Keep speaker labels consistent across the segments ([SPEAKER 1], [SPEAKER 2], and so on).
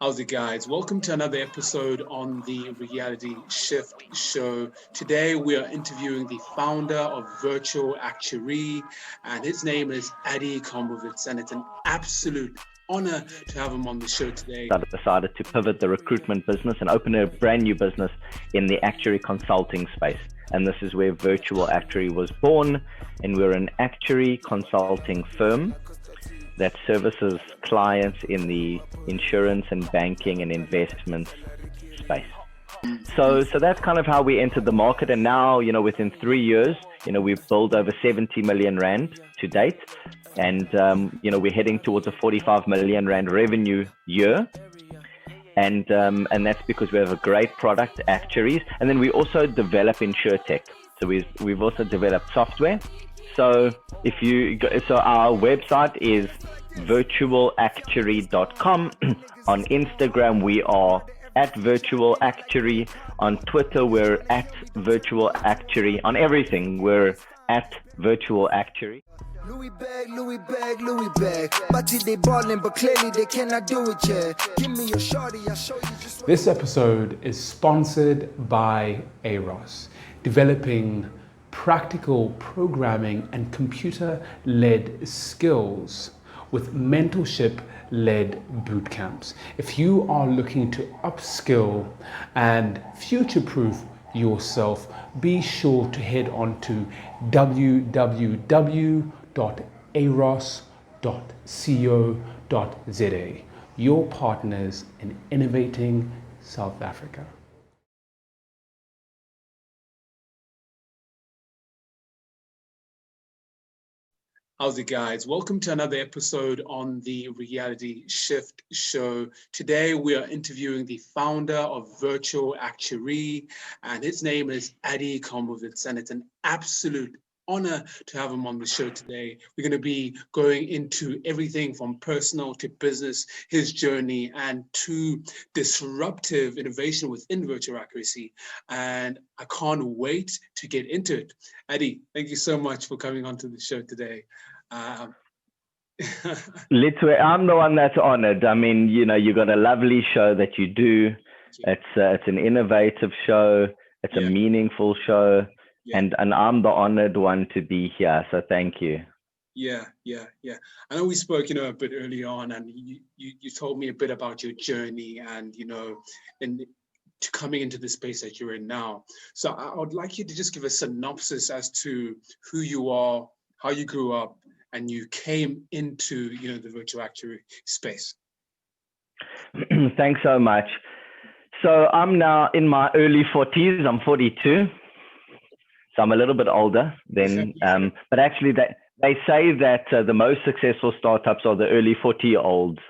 [SPEAKER 1] How's it, guys? Welcome to another episode on the Reality Shift Show. Today, we are interviewing the founder of Virtual Actuary, and his name is Adi Kaimowitz, and it's an absolute honor to have him on the show today.
[SPEAKER 2] I decided to pivot the recruitment business and open a brand new business in the actuary consulting space. And this is where Virtual Actuary was born, and we're an actuary consulting firm that services clients in the insurance and banking and investments space. So that's kind of how we entered the market. And now, within 3 years, we've built over 70 million Rand to date. And, we're heading towards a 45 million Rand revenue year. And that's because we have a great product, actuaries. And then we also develop insurtech. So we've also developed software. So our website is virtualactuary.com. On Instagram, we are at Virtual Actuary. On Twitter, we're at Virtual Actuary. On everything, we're at Virtual Actuary.
[SPEAKER 3] Louis bag. But they ballin', but clearly they cannot do it yet. Give me your shorty, I'll show you just.
[SPEAKER 4] This episode is sponsored by AROS, developing practical programming and computer-led skills with mentorship-led boot camps. If you are looking to upskill and future-proof yourself, be sure to head on to www.aros.co.za, your partners in innovating South Africa.
[SPEAKER 1] How's it, guys? Welcome to another episode on the Reality Shift Show. Today, we are interviewing the founder of Virtual Actuary, and his name is Adi Kaimowitz, and it's an absolute honor to have him on the show today. We're going to be going into everything from personal to business, his journey, and to disruptive innovation within virtual accuracy. And I can't wait to get into it. Adi, thank you so much for coming onto the show today.
[SPEAKER 2] Literally, I'm the one that's honored. I mean, you got a lovely show that you do. It's an innovative show. It's a meaningful show. Yeah. And I'm the honored one to be here. So thank you.
[SPEAKER 1] Yeah. I know we spoke, a bit early on, and you told me a bit about your journey and, and to coming into the space that you're in now. So I would like you to just give a synopsis as to who you are, how you grew up, and you came into, the virtual actuary space.
[SPEAKER 2] Thanks so much. So I'm now in my early 40s. I'm 42. So I'm a little bit older than, but actually they say that the most successful startups are the early 40-year-olds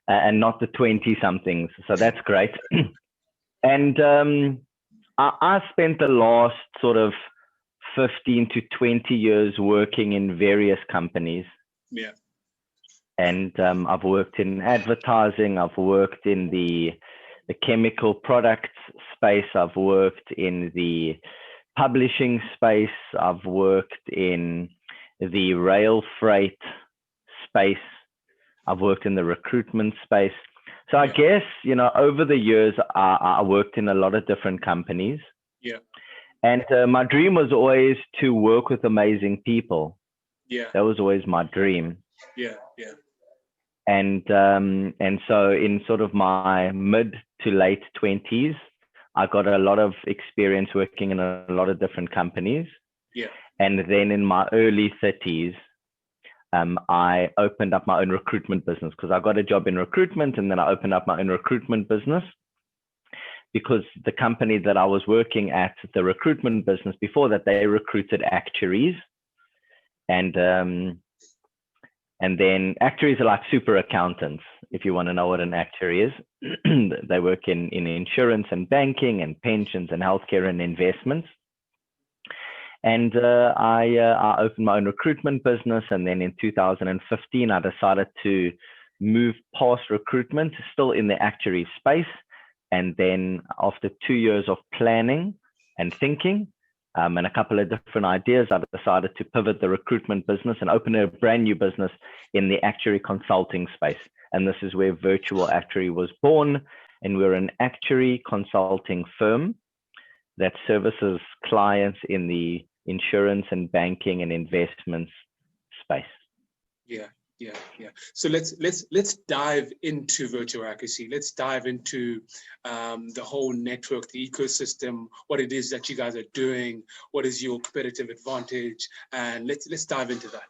[SPEAKER 2] and not the 20-somethings. So that's great. And I spent the last sort of 15 to 20 years working in various companies.
[SPEAKER 1] Yeah.
[SPEAKER 2] And I've worked in advertising. I've worked in the chemical products space. I've worked in the publishing space. I've worked in the rail freight space. I've worked in the recruitment space. So I guess, over the years, I worked in a lot of different companies.
[SPEAKER 1] Yeah.
[SPEAKER 2] And my dream was always to work with amazing people.
[SPEAKER 1] Yeah.
[SPEAKER 2] That was always my dream.
[SPEAKER 1] Yeah.
[SPEAKER 2] And so in sort of my mid to late 20s, I got a lot of experience working in a lot of different companies.
[SPEAKER 1] Yeah.
[SPEAKER 2] And then in my early 30s, I opened up my own recruitment business because I got a job in recruitment, and then I opened up my own recruitment business because the company that I was working at, the recruitment business before that, they recruited actuaries. And then actuaries are like super accountants, if you want to know what an actuary is. They work in insurance and banking and pensions and healthcare and investments. And I opened my own recruitment business. And then in 2015, I decided to move past recruitment, still in the actuary space. And then after 2 years of planning and thinking, and a couple of different ideas, I decided to pivot the recruitment business and open a brand new business in the actuary consulting space. and this is where Virtual Actuary was born. And we're an actuary consulting firm that services clients in the insurance and banking and investments space.
[SPEAKER 1] Yeah, yeah, yeah. So let's dive into virtual accuracy. Let's dive into the whole network, the ecosystem, what it is that you guys are doing, what is your competitive advantage, and let's dive into that.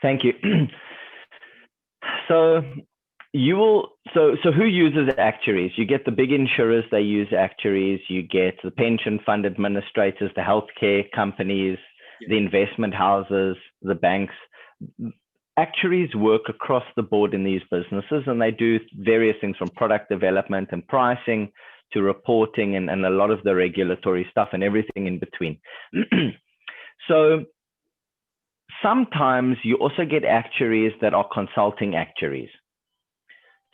[SPEAKER 2] Thank you. So who uses actuaries? You get the big insurers, they use actuaries. You get the pension fund administrators, the healthcare companies, the investment houses, the banks. Actuaries work across the board in these businesses, and they do various things from product development and pricing to reporting and a lot of the regulatory stuff and everything in between. So sometimes you also get actuaries that are consulting actuaries.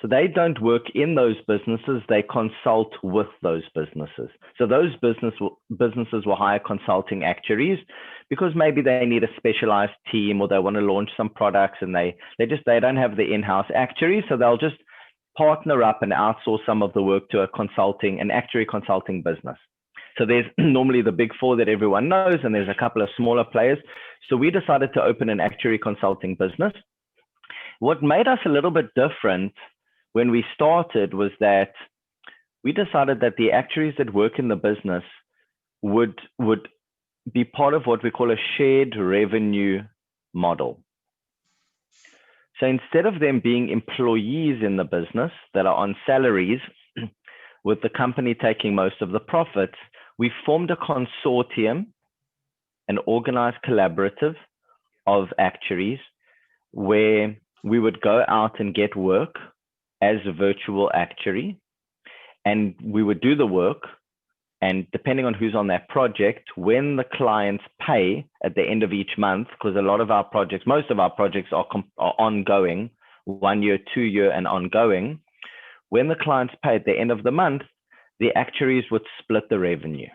[SPEAKER 2] So they don't work in those businesses, they consult with those businesses. So those businesses will hire consulting actuaries because maybe they need a specialized team or they want to launch some products and they don't have the in-house actuaries. So they'll just partner up and outsource some of the work to an actuary consulting business. So there's normally the big four that everyone knows, and there's a couple of smaller players. So we decided to open an actuary consulting business. What made us a little bit different when we started was that we decided that the actuaries that work in the business would be part of what we call a shared revenue model. So instead of them being employees in the business that are on salaries with the company taking most of the profits, we formed a consortium, an organized collaborative of actuaries where we would go out and get work as a virtual actuary, and we would do the work, and depending on who's on that project, when the clients pay at the end of each month, because most of our projects are ongoing, 1 year, 2 year and ongoing, when the clients pay at the end of the month, the actuaries would split the revenue.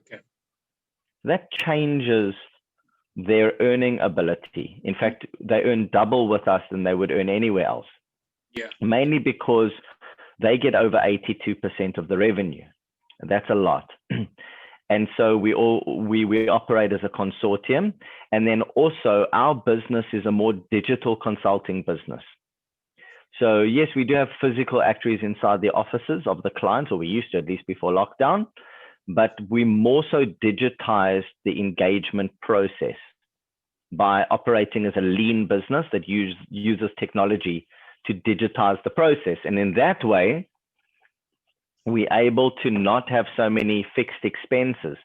[SPEAKER 1] Okay.
[SPEAKER 2] That changes their earning ability. In fact, they earn double with us than they would earn anywhere else.
[SPEAKER 1] Yeah.
[SPEAKER 2] Mainly because they get over 82% of the revenue. That's a lot. And so we operate as a consortium. And then also our business is a more digital consulting business. So yes, we do have physical actuaries inside the offices of the clients, or we used to at least before lockdown, but we more so digitized the engagement process by operating as a lean business that uses technology to digitize the process. And in that way, we're able to not have so many fixed expenses.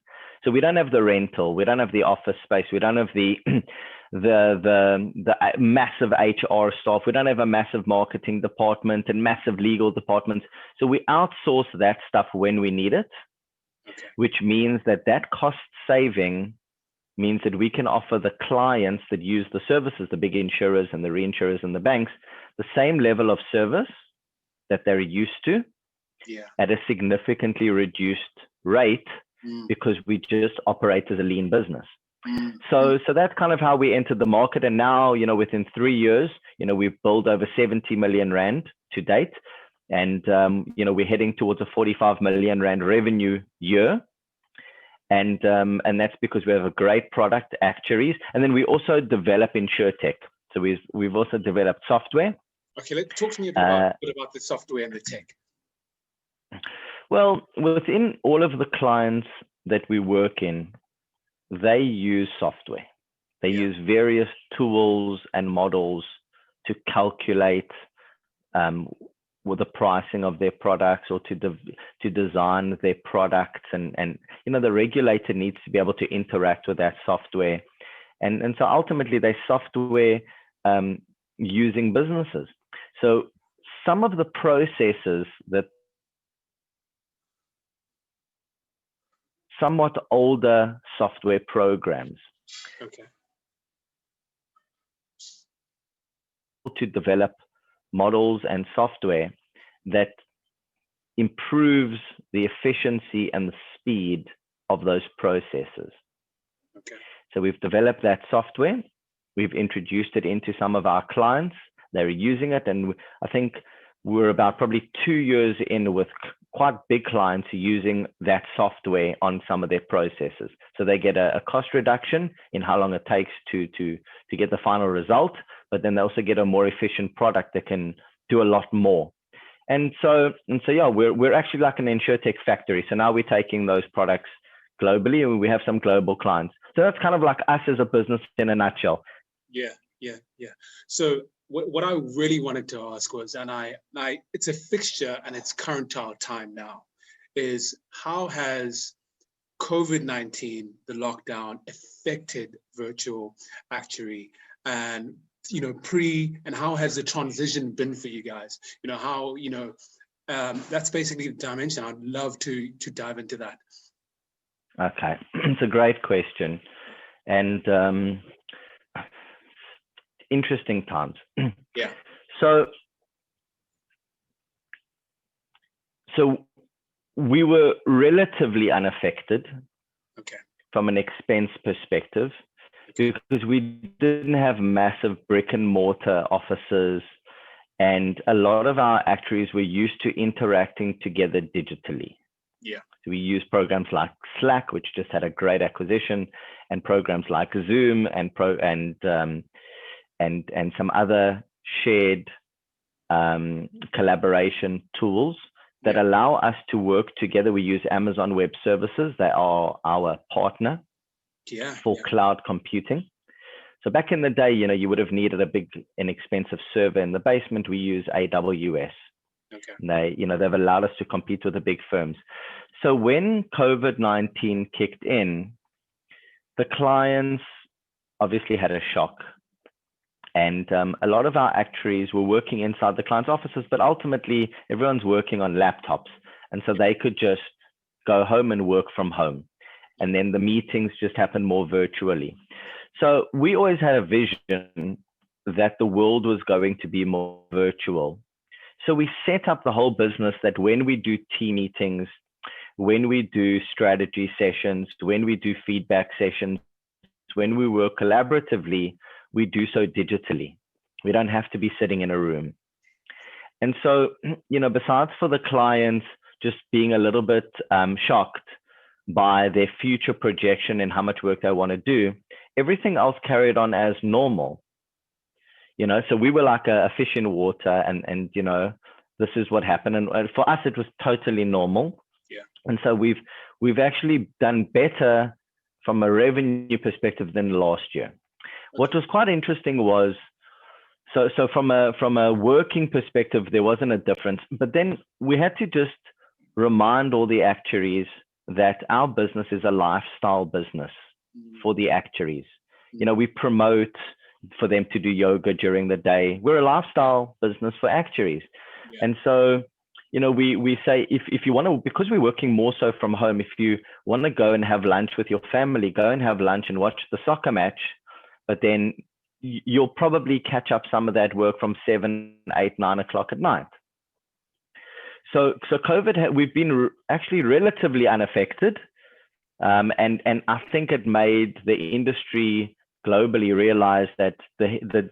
[SPEAKER 2] So we don't have the rental, we don't have the office space, we don't have the massive HR staff, we don't have a massive marketing department and massive legal departments. So we outsource that stuff when we need it, which means that cost saving means that we can offer the clients that use the services, the big insurers and the reinsurers and the banks, the same level of service that they're used to at a significantly reduced rate because we just operate as a lean business. So that's kind of how we entered the market. And now, within 3 years, we've built over 70 million Rand to date. And, we're heading towards a 45 million Rand revenue year. And that's because we have a great product, actuaries. And then we also develop InsurTech. So we've also developed software.
[SPEAKER 1] Okay, talk to me a bit about the software and the tech.
[SPEAKER 2] Well, within all of the clients that we work in, they use software. They use various tools and models to calculate with the pricing of their products or to design their products. And the regulator needs to be able to interact with that software. And so ultimately, they software using businesses. So some of the processes that somewhat older software programs to develop models and software that improves the efficiency and the speed of those processes. So we've developed that software. We've introduced it into some of our clients. they're using it. And I think we're about probably 2 years in with quite big clients using that software on some of their processes. So they get a cost reduction in how long it takes to get the final result, but then they also get a more efficient product that can do a lot more. And so yeah, we're actually like an insurtech factory. So now we're taking those products globally, and we have some global clients. So that's kind of like us as a business in a nutshell.
[SPEAKER 1] Yeah. So what I really wanted to ask was, and I it's a fixture and it's current to our time now, is how has COVID-19, the lockdown, affected virtual actuary, and and how has the transition been for you guys? How that's basically the dimension. I'd love to dive into that.
[SPEAKER 2] Okay, it's a great question, and interesting times.
[SPEAKER 1] Yeah.
[SPEAKER 2] So we were relatively unaffected,
[SPEAKER 1] okay,
[SPEAKER 2] from an expense perspective, because we didn't have massive brick and mortar offices, and a lot of our actuaries were used to interacting together digitally.
[SPEAKER 1] Yeah.
[SPEAKER 2] So we use programs like Slack, which just had a great acquisition, and programs like Zoom and some other shared collaboration tools that allow us to work together. We use Amazon Web Services. They are our partner for cloud computing. So back in the day, you would have needed a big, inexpensive server in the basement. We use AWS.
[SPEAKER 1] Okay.
[SPEAKER 2] They've allowed us to compete with the big firms. So when COVID-19 kicked in, the clients obviously had a shock. And a lot of our actuaries were working inside the client's offices, but ultimately everyone's working on laptops. And so they could just go home and work from home. And then the meetings just happened more virtually. So we always had a vision that the world was going to be more virtual. So we set up the whole business that when we do team meetings, when we do strategy sessions, when we do feedback sessions, when we work collaboratively, we do so digitally. We don't have to be sitting in a room. And so, besides for the clients just being a little bit shocked by their future projection and how much work they want to do, everything else carried on as normal. So we were like a fish in water, and this is what happened. And for us, it was totally normal.
[SPEAKER 1] Yeah. And
[SPEAKER 2] so we've actually done better from a revenue perspective than last year. What was quite interesting was, so from a working perspective, there wasn't a difference, but then we had to just remind all the actuaries that our business is a lifestyle business for the actuaries. We promote for them to do yoga during the day. We're a lifestyle business for actuaries. Yeah. And so, we say, if you want to, because we're working more so from home, if you want to go and have lunch with your family, go and have lunch and watch the soccer match. But then you'll probably catch up some of that work from 7, 8, 9 o'clock at night. So COVID, we've been actually relatively unaffected. And I think it made the industry globally realize that the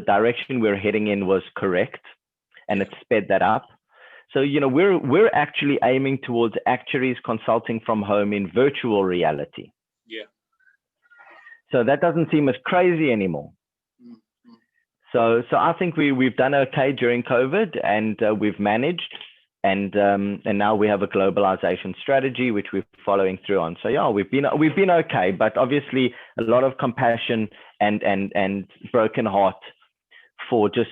[SPEAKER 2] direction we're heading in was correct, and it sped that up. So, we're actually aiming towards actuaries consulting from home in virtual reality.
[SPEAKER 1] Yeah.
[SPEAKER 2] So that doesn't seem as crazy anymore. Mm-hmm. So I think we've done okay during COVID, and we've managed, and now we have a globalization strategy which we're following through on. So yeah, we've been okay, but obviously a lot of compassion and broken heart for just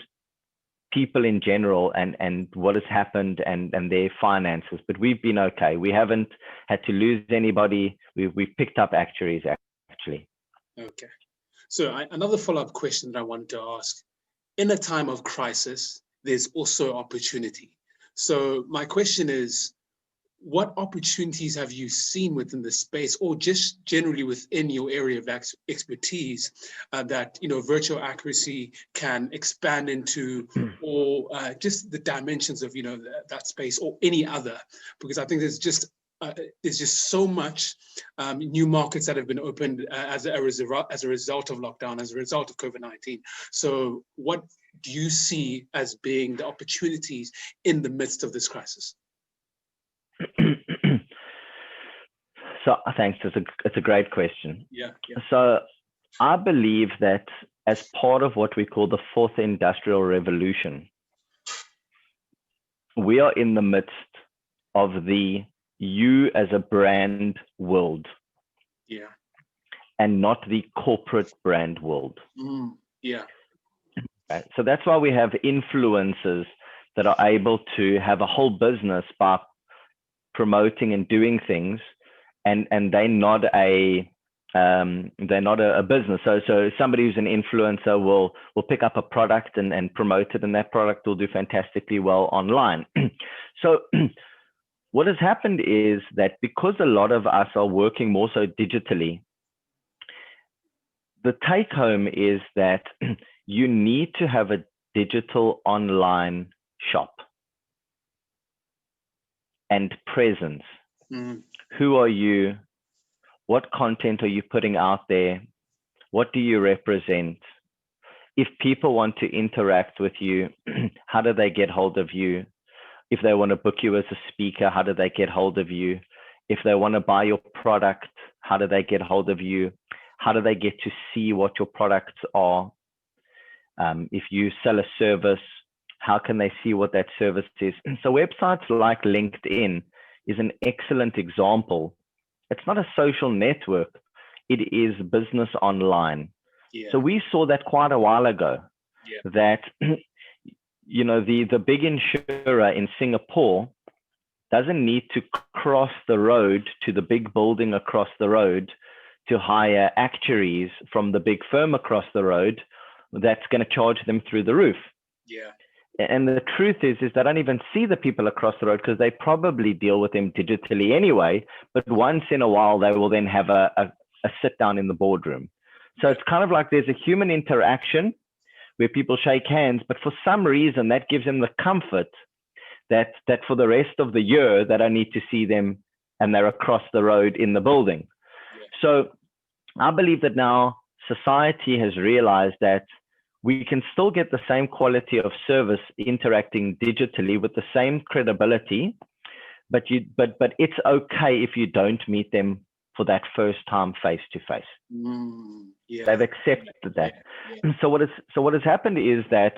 [SPEAKER 2] people in general and what has happened and their finances. But we've been okay. We haven't had to lose anybody. We've picked up actuaries actually.
[SPEAKER 1] Okay. So another follow-up question that I wanted to ask. In a time of crisis, there's also opportunity. So my question is, what opportunities have you seen within the space, or just generally within your area of expertise, that virtual accuracy can expand into, or just the dimensions of that space, or any other? Because I think there's just so much new markets that have been opened as a result of lockdown, as a result of COVID-19. So what do you see as being the opportunities in the midst of this crisis?
[SPEAKER 2] So thanks. It's a great question.
[SPEAKER 1] Yeah.
[SPEAKER 2] So I believe that as part of what we call the fourth industrial revolution, we are in the midst of the you as a brand world.
[SPEAKER 1] Yeah.
[SPEAKER 2] And not the corporate brand world.
[SPEAKER 1] Yeah.
[SPEAKER 2] Right? So that's why we have influencers that are able to have a whole business by promoting and doing things, and they're not a business. So somebody who's an influencer will pick up a product and promote it, and that product will do fantastically well online. So what has happened is that because a lot of us are working more so digitally, the take home is that you need to have a digital online shop and presence. Who are you? What content are you putting out there? What do you represent? If people want to interact with you, how do they get hold of you? If they want to book you as a speaker, how do they get hold of you? If they want to buy your product, how do they get hold of you? How do they get to see what your products are? If you sell a service, how can they see what that service is? So websites like LinkedIn is an excellent example. It's not a social network. It is business online.
[SPEAKER 1] Yeah.
[SPEAKER 2] So we saw that quite a while ago, that the big insurer in Singapore doesn't need to cross the road to the big building across the road to hire actuaries from the big firm across the road that's going to charge them through the roof.
[SPEAKER 1] Yeah.
[SPEAKER 2] And the truth is they don't even see the people across the road because they probably deal with them digitally anyway. But once in a while, they will then have a sit down in the boardroom. So it's kind of like there's a human interaction where people shake hands, but for some reason that gives them the comfort that for the rest of the year, they don't need to see them and they're across the road in the building.
[SPEAKER 1] Yeah.
[SPEAKER 2] So I believe that now society has realized that we can still get the same quality of service interacting digitally with the same credibility, but it's okay if you don't meet them for that first time face to face.
[SPEAKER 1] Yeah.
[SPEAKER 2] They've accepted that.
[SPEAKER 1] Yeah.
[SPEAKER 2] So what has happened is that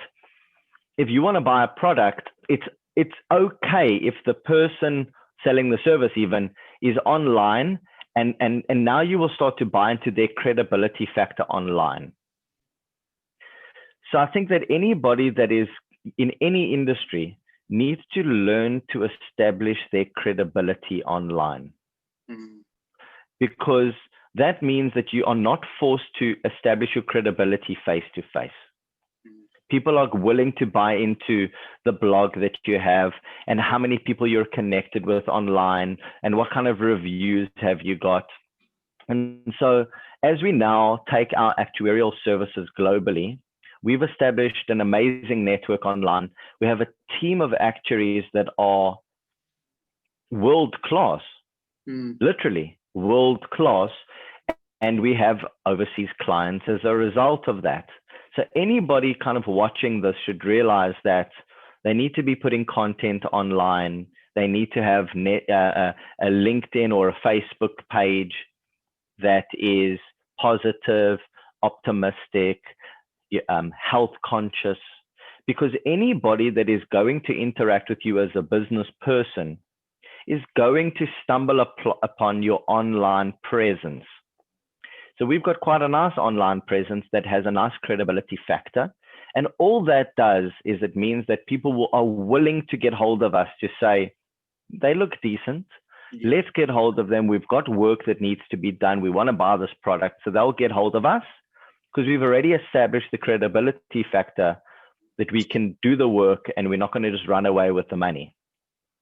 [SPEAKER 2] if you want to buy a product, it's okay if the person selling the service even is online, and now you will start to buy into their credibility factor online. So I think that anybody that is in any industry needs to learn to establish their credibility online, because that means that you are not forced to establish your credibility face to face. People are willing to buy into the blog that you have and how many people you're connected with online and what kind of reviews have you got. And so as we now take our actuarial services globally, we've established an amazing network online. We have a team of actuaries that are world-class, literally world-class, and we have overseas clients as a result of that. So anybody kind of watching this should realize that they need to be putting content online. They need to have a LinkedIn or a Facebook page that is positive, optimistic, health conscious, because anybody that is going to interact with you as a business person is going to stumble upon your online presence. So we've got quite a nice online presence that has a nice credibility factor. And all that does is it means that people are willing to get hold of us to say, they look decent. Let's get hold of them. We've got work that needs to be done. We want to buy this product. So they'll get hold of us because we've already established the credibility factor that we can do the work and we're not going to just run away with the money.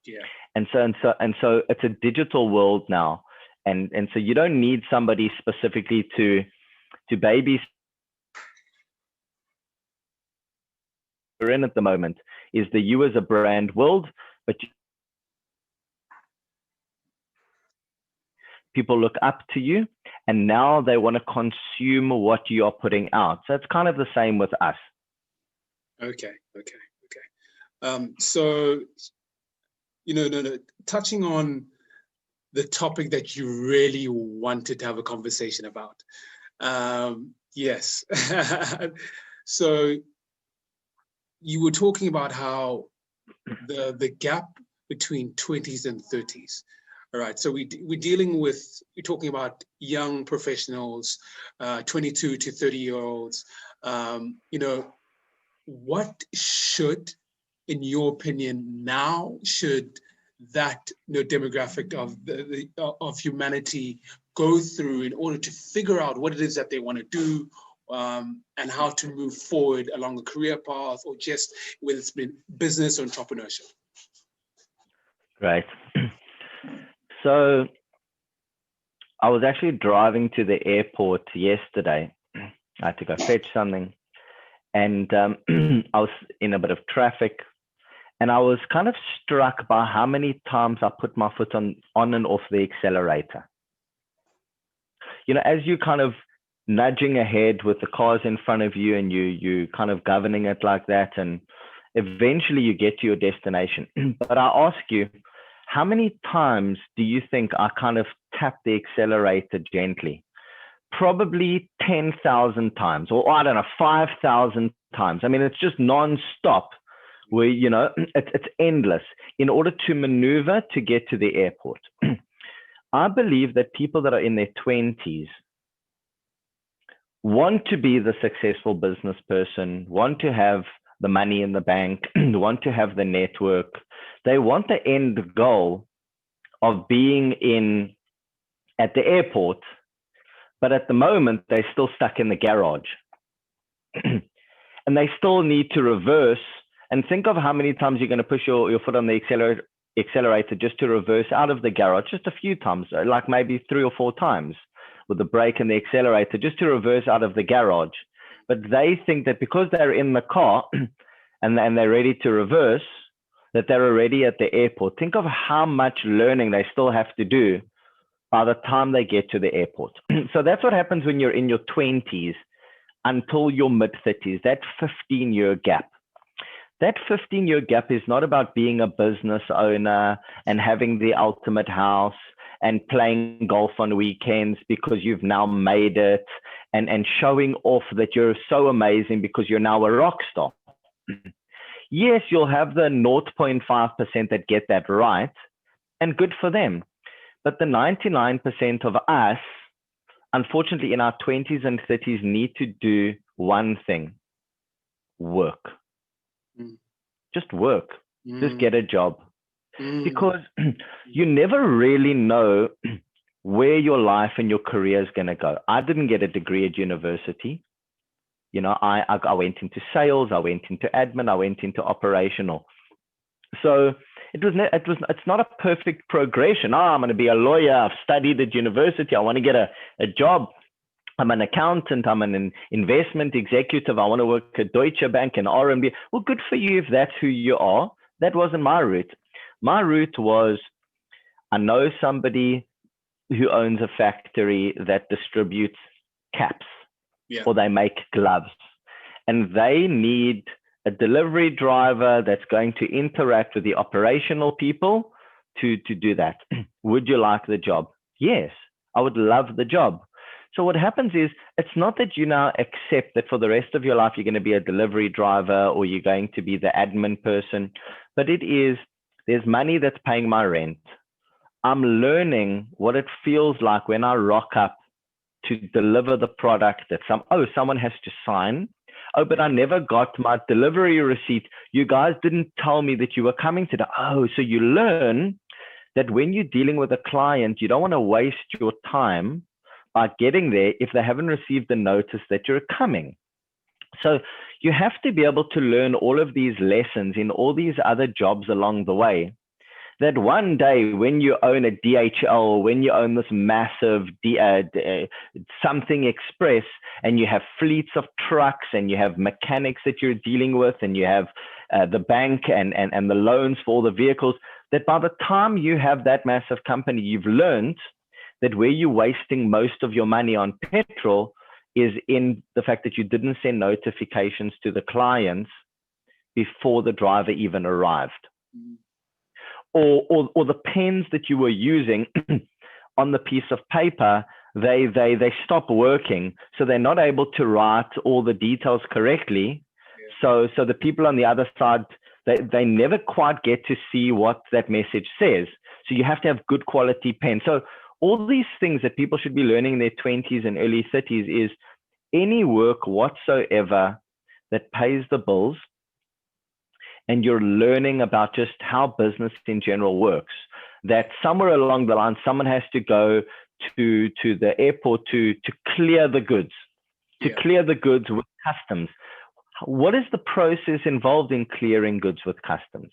[SPEAKER 1] Yeah.
[SPEAKER 2] And so it's a digital world now. And so you don't need somebody specifically to baby. We're in at the moment is the you as a brand world, but people look up to you and now they want to consume what you are putting out. So it's kind of the same with us.
[SPEAKER 1] Okay. So, touching on the topic that you really wanted to have a conversation about. Yes. So you were talking about how the gap between 20s and 30s. All right. So we're talking about young professionals, 22 to 30-year-olds. What should, in your opinion, now should that demographic of humanity go through in order to figure out what it is that they want to do, and how to move forward along a career path, or just whether it's been business or entrepreneurship?
[SPEAKER 2] Right. So I was actually driving to the airport yesterday. I had to go fetch something, and I was in a bit of traffic, and I was kind of struck by how many times I put my foot on and off the accelerator. As you kind of nudging ahead with the cars in front of you, and you kind of governing it like that, and eventually you get to your destination. But I ask you, how many times do you think I kind of tap the accelerator gently? Probably 10,000 times, or I don't know, 5,000 times. I mean, it's just non-stop, where, it's endless in order to maneuver to get to the airport. I believe that people that are in their 20s want to be the successful business person, want to have the money in the bank, want to have the network. They want the end goal of being at the airport, but at the moment they're still stuck in the garage. And they still need to reverse, and think of how many times you're going to push your foot on the accelerator just to reverse out of the garage, just a few times, like maybe 3 or 4 times with the brake and the accelerator, just to reverse out of the garage. But they think that because they're in the car and they're ready to reverse, that they're already at the airport. Think of how much learning they still have to do by the time they get to the airport. So that's what happens when you're in your 20s until your mid-30s, that 15-year gap. That 15-year gap is not about being a business owner and having the ultimate house and playing golf on weekends because you've now made it, and showing off that you're so amazing because you're now a rock star. Yes, you'll have the 0.5% that get that right, and good for them. But the 99% of us, unfortunately, in our 20s and 30s, need to do one thing: work. Just work. Just get a job. Because you never really know where your life and your career is going to go. I didn't get a degree at university. I went into sales, I went into admin, I went into operational. So it's not a perfect progression. I'm going to be a lawyer. I've studied at university. I want to get a job. I'm an accountant. I'm an investment executive. I want to work at Deutsche Bank and RMB. Well, good for you if that's who you are. That wasn't my route. My route was, I know somebody who owns a factory that distributes caps, or they make gloves, and they need a delivery driver that's going to interact with the operational people to do that. Would you like the job? Yes, I would love the job. So what happens is, it's not that you now accept that for the rest of your life you're going to be a delivery driver or you're going to be the admin person, but it is, there's money that's paying my rent. I'm learning what it feels like when I rock up to deliver the product that someone has to sign. Oh, but I never got my delivery receipt. You guys didn't tell me that you were coming today. Oh, so you learn that when you're dealing with a client, you don't want to waste your time by getting there if they haven't received the notice that you're coming. So you have to be able to learn all of these lessons in all these other jobs along the way, that one day when you own a DHL, when you own this massive something express, and you have fleets of trucks and you have mechanics that you're dealing with, and you have the bank and the loans for all the vehicles, that by the time you have that massive company, you've learned that where you're wasting most of your money on petrol is in the fact that you didn't send notifications to the clients before the driver even arrived.
[SPEAKER 1] Mm.
[SPEAKER 2] Or the pens that you were using on the piece of paper, they stop working, so they're not able to write all the details correctly. So the people on the other side, they never quite get to see what that message says. So you have to have good quality pen. So all these things that people should be learning in their 20s and early 30s is any work whatsoever that pays the bills, and you're learning about just how business in general works, that somewhere along the line, someone has to go to the airport to clear the goods, clear the goods with customs. What is the process involved in clearing goods with customs?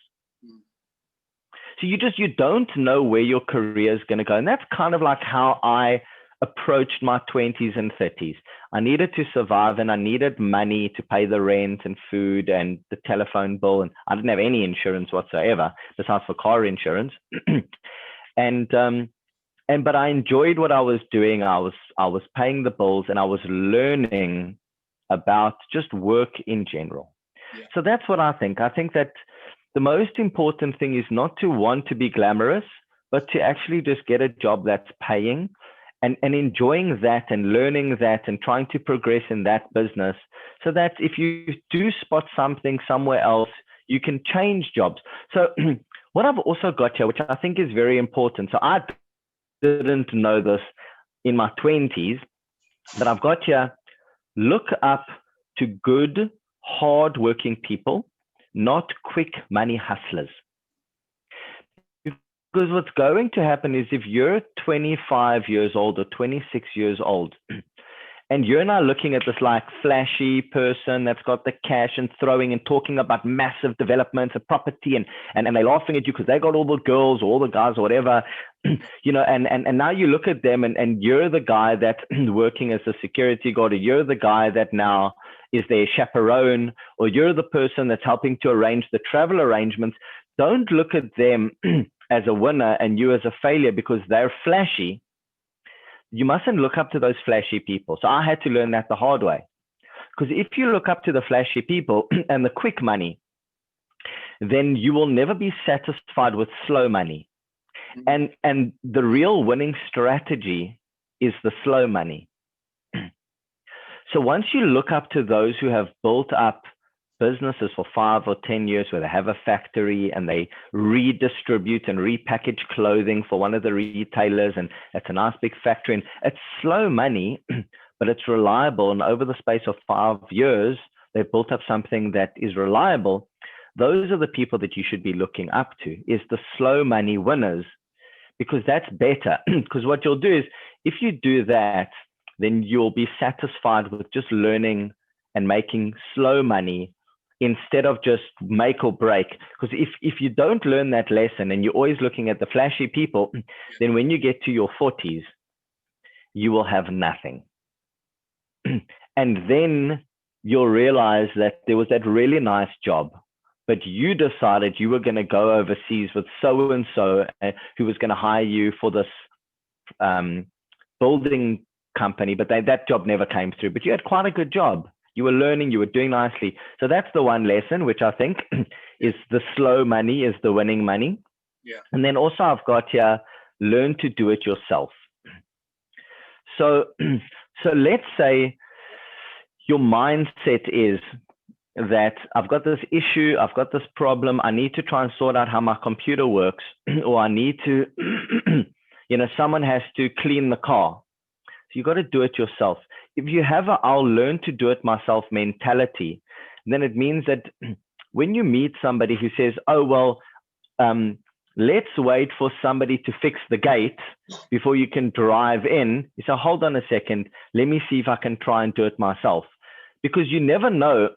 [SPEAKER 2] So you don't know where your career is going to go. And that's kind of like how I approached my 20s and 30s. I needed to survive, and I needed money to pay the rent and food and the telephone bill. And I didn't have any insurance whatsoever, besides for car insurance. But I enjoyed what I was doing. I was paying the bills, and I was learning about just work in general. Yeah. So that's what I think. I think that the most important thing is not to want to be glamorous, but to actually just get a job that's paying, and enjoying that and learning that and trying to progress in that business, so that if you do spot something somewhere else, you can change jobs. So what I've also got here, which I think is very important. So I didn't know this in my 20s, but I've got here, look up to good, hard-working people, not quick money hustlers. Because what's going to happen is, if you're 25 years old or 26 years old, and you're now looking at this like flashy person that's got the cash and throwing and talking about massive developments of property, and they're laughing at you because they got all the girls or all the guys or whatever, and now you look at them, and you're the guy that's working as a security guard, or you're the guy that now is their chaperone, or you're the person that's helping to arrange the travel arrangements. Don't look at them as a winner and you as a failure because they're flashy. You mustn't look up to those flashy people. So I had to learn that the hard way. Because if you look up to the flashy people and the quick money, then you will never be satisfied with slow money. And the real winning strategy is the slow money. So once you look up to those who have built up businesses for 5 or 10 years, where they have a factory and they redistribute and repackage clothing for one of the retailers, and it's a nice big factory, and it's slow money, but it's reliable, and over the space of 5 years they've built up something that is reliable. Those are the people that you should be looking up to, is the slow money winners, because that's better. Because what you'll do is, if you do that, then you'll be satisfied with just learning and making slow money instead of just make or break. Because if you don't learn that lesson and you're always looking at the flashy people, then when you get to your 40s, you will have nothing. And then you'll realize that there was that really nice job, but you decided you were going to go overseas with so-and-so who was going to hire you for this building company, but that job never came through. But you had quite a good job. You were learning, you were doing nicely. So that's the one lesson, which I think is the slow money is the winning money. Yeah. And then also I've got here, learn to do it yourself. So let's say your mindset is that I've got this issue, I've got this problem, I need to try and sort out how my computer works, or I need to, someone has to clean the car. So you got to do it yourself. If you have a I'll learn to do it myself mentality, then it means that when you meet somebody who says, oh, well, let's wait for somebody to fix the gate before you can drive in, you say, hold on a second, let me see if I can try and do it myself. Because you never know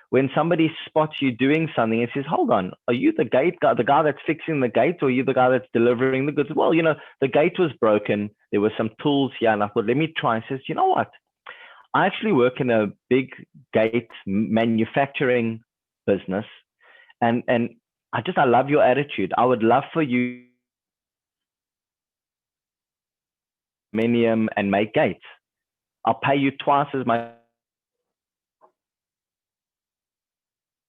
[SPEAKER 2] when somebody spots you doing something and says, hold on, are you the gate guy, the guy that's fixing the gate, or are you the guy that's delivering the goods? Well, the gate was broken. There were some tools here, and I thought, let me try. And says, you know what? I actually work in a big gate manufacturing business, and I love your attitude. I would love for you and make gates. I'll pay you twice as much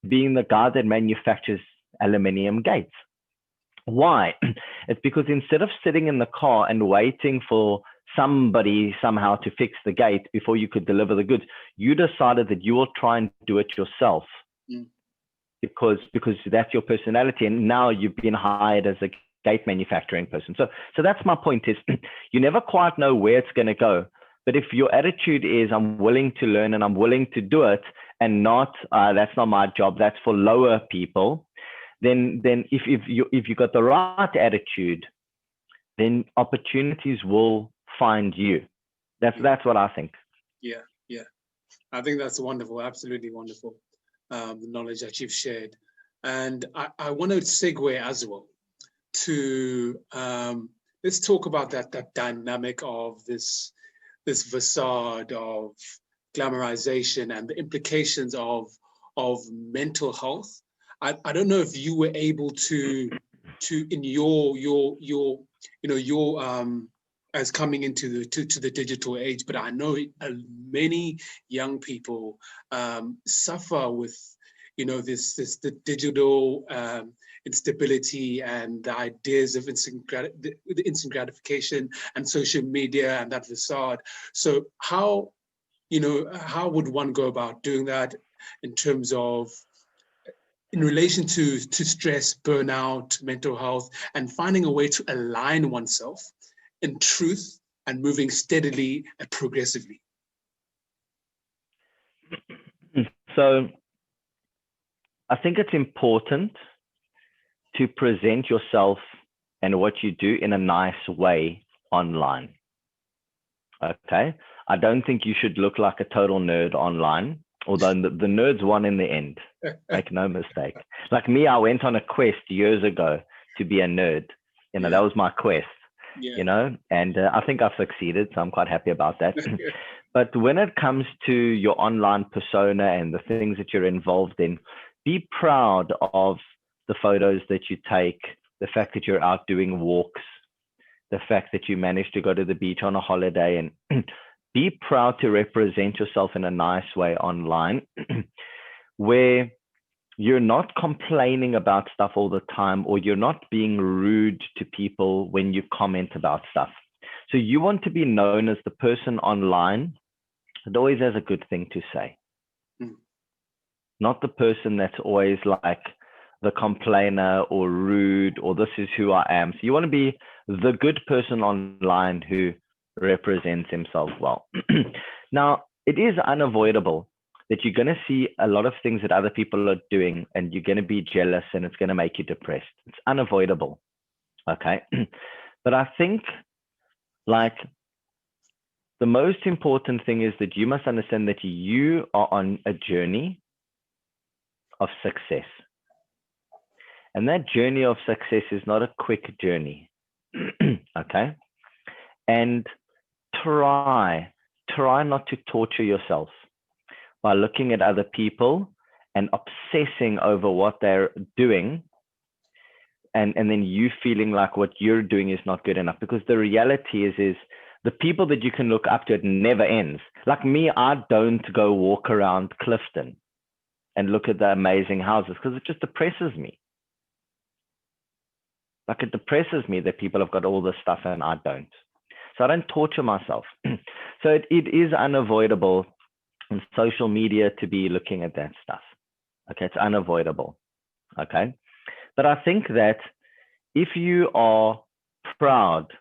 [SPEAKER 2] being the guy that manufactures aluminium gates. Why? It's because instead of sitting in the car and waiting for somebody somehow to fix the gate before you could deliver the goods, you decided that you will try and do it yourself. Because that's your personality, and now you've been hired as a gate manufacturing person. So that's my point, is you never quite know where it's going to go. But if your attitude is, I'm willing to learn and I'm willing to do it, and not that's not my job, that's for lower people, then if you got the right attitude, then opportunities will find you. That's what I think.
[SPEAKER 1] Yeah. I think that's wonderful, absolutely wonderful, the knowledge that you've shared. And I want to segue as well to let's talk about that dynamic of this facade of glamorization and the implications of mental health. I don't know if you were able to in your as coming into the digital age, but I know many young people suffer with the digital instability and the ideas of instant gratification and social media and that facade. So how would one go about doing that in terms of in relation to stress, burnout, mental health, and finding a way to align oneself in truth and moving steadily and progressively?
[SPEAKER 2] So I think it's important to present yourself and what you do in a nice way online. Okay? I don't think you should look like a total nerd online, although the nerds won in the end. Make no mistake. Like me, I went on a quest years ago to be a nerd. That was my quest. And I think I've succeeded, so I'm quite happy about that. But when it comes to your online persona and the things that you're involved in, be proud of the photos that you take, the fact that you're out doing walks, the fact that you managed to go to the beach on a holiday, and be proud to represent yourself in a nice way online where you're not complaining about stuff all the time, or you're not being rude to people when you comment about stuff. So you want to be known as the person online that always has a good thing to say. Not the person that's always like the complainer or rude or this is who I am. So you want to be the good person online who represents himself well. Now, it is unavoidable that you're going to see a lot of things that other people are doing and you're going to be jealous and it's going to make you depressed. It's unavoidable. Okay. But I think like the most important thing is that you must understand that you are on a journey of success. And that journey of success is not a quick journey. Okay. And try not to torture yourself by looking at other people and obsessing over what they're doing. And then you feeling like what you're doing is not good enough, because the reality is the people that you can look up to, it never ends. Like me, I don't go walk around Clifton and look at the amazing houses because it just depresses me. Like it depresses me that people have got all this stuff and I don't. So I don't torture myself. So it is unavoidable on social media to be looking at that stuff. Okay, it's unavoidable. Okay. But I think that if you are proud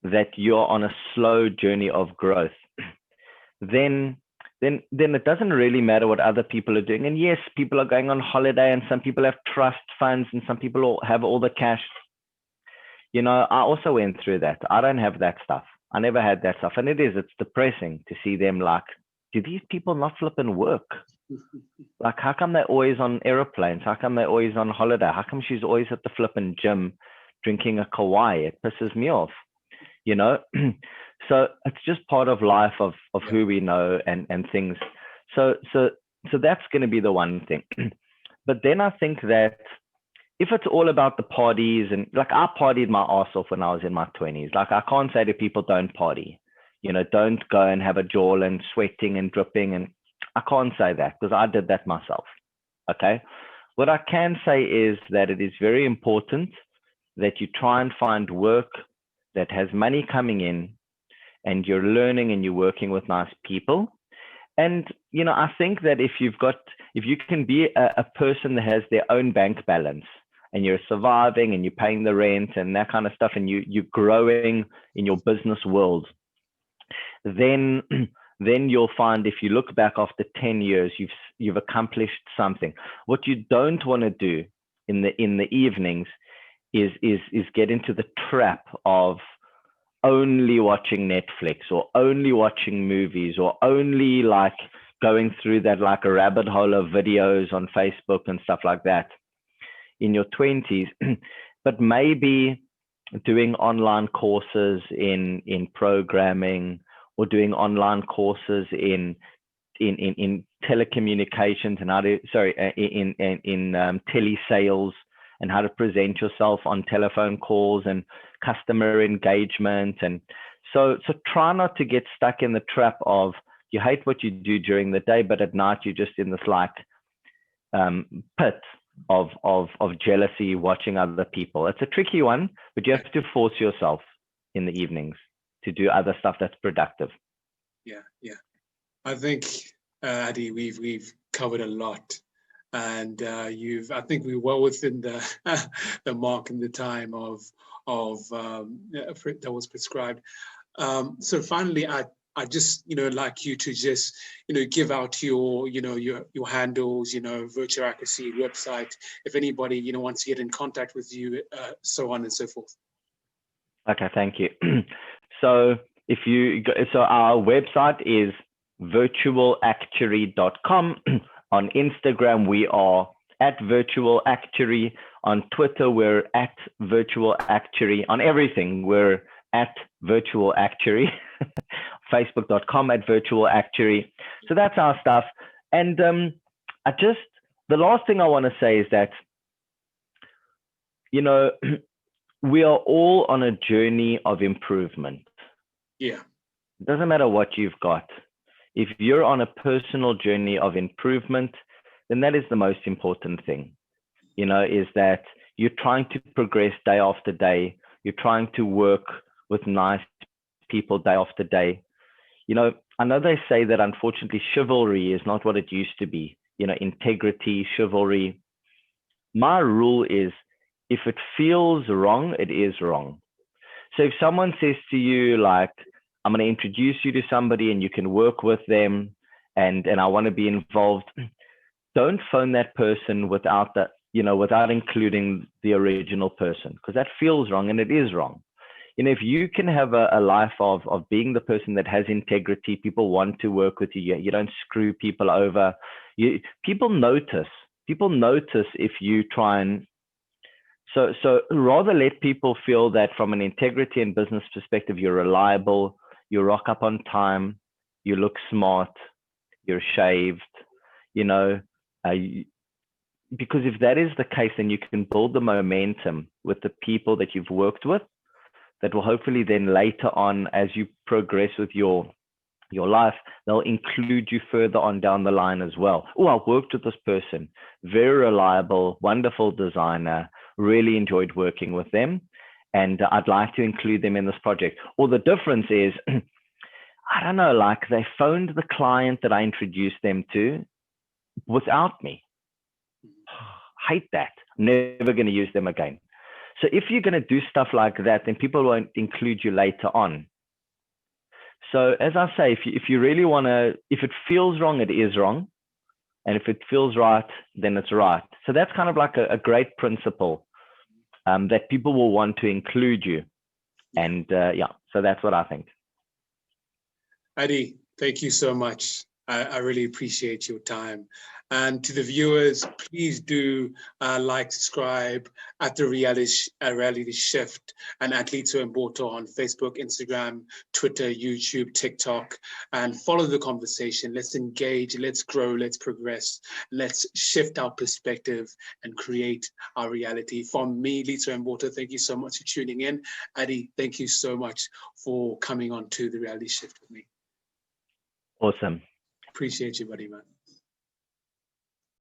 [SPEAKER 2] that you're on a slow journey of growth, then it doesn't really matter what other people are doing. And yes, people are going on holiday and some people have trust funds and some people have all the cash. You know, I also went through that. I don't have that stuff. I never had that stuff. And it's depressing to see them like, do these people not flip and work? Like, how come they're always on airplanes? How come they're always on holiday? How come she's always at the flipping gym drinking a Kauai? It pisses me off, you know? So it's just part of life of who we know and things. So that's going to be the one thing. But then I think that if it's all about the parties and like I partied my ass off when I was in my 20s, like I can't say to people don't party, you know, don't go and have a jaw and sweating and dripping. And I can't say that because I did that myself. Okay. What I can say is that it is very important that you try and find work that has money coming in, and you're learning and you're working with nice people. And, you know, I think that if you can be a person that has their own bank balance, and you're surviving and you're paying the rent and that kind of stuff, and you're growing in your business world, then you'll find, if you look back after 10 years, you've accomplished something. What you don't want to do in the evenings is get into the trap of only watching Netflix, or only watching movies, or only like going through that like a rabbit hole of videos on Facebook and stuff like that in your 20s. But maybe doing online courses in programming, or doing online courses in telecommunications, and how to in telesales, and how to present yourself on telephone calls, and customer engagement. And so try not to get stuck in the trap of you hate what you do during the day, but at night you're just in this like pit of jealousy, watching other people. It's a tricky one, but you have to force yourself in the evenings to do other stuff that's productive.
[SPEAKER 1] Yeah. I think, Adi, we've covered a lot, and I think we're well within the the mark and the time of that was prescribed. So finally, I just like you to just give out your your handles, Virtual Accuracy website, if anybody wants to get in contact with you, so on and so forth.
[SPEAKER 2] Okay, thank you. So our website is virtualactuary.com. On Instagram, we are at Virtual Actuary. On Twitter, we're at Virtual Actuary. On everything, we're at Virtual Actuary. Facebook.com at Virtual Actuary. So that's our stuff. And the last thing I want to say is that, we are all on a journey of improvement.
[SPEAKER 1] Yeah.
[SPEAKER 2] It doesn't matter what you've got. If you're on a personal journey of improvement, then that is the most important thing, is that you're trying to progress day after day. You're trying to work with nice people day after day. I know they say that unfortunately chivalry is not what it used to be, integrity, chivalry. My rule is, if it feels wrong, it is wrong. So if someone says to you, like, I'm going to introduce you to somebody and you can work with them, and I want to be involved, don't phone that person without including the original person, because that feels wrong, and it is wrong. If you can have a life of being the person that has integrity, people want to work with you. You don't screw people over. People notice if you try and, so rather let people feel that from an integrity and business perspective, you're reliable, you rock up on time, you look smart, you're shaved, because if that is the case, then you can build the momentum with the people that you've worked with, that will hopefully then later on, as you progress with your life, they'll include you further on down the line as well. Oh, I worked with this person, very reliable, wonderful designer, really enjoyed working with them, and I'd like to include them in this project. Or the difference is, I don't know, like they phoned the client that I introduced them to without me. Hate that. Never going to use them again. So if you're going to do stuff like that, then people won't include you later on. So as I say, if you really want to, if it feels wrong, it is wrong. And if it feels right, then it's right. So that's kind of like a great principle, that people will want to include you. And so that's what I think.
[SPEAKER 1] Adi, thank you so much. I really appreciate your time. And to the viewers, please do like, subscribe at The Reality Shift and at Lito Mboto on Facebook, Instagram, Twitter, YouTube, TikTok, and follow the conversation. Let's engage, let's grow, let's progress, let's shift our perspective and create our reality. From me, Lito Mboto, thank you so much for tuning in. Adi, thank you so much for coming on to The Reality Shift with me.
[SPEAKER 2] Awesome.
[SPEAKER 1] Appreciate you, buddy, man.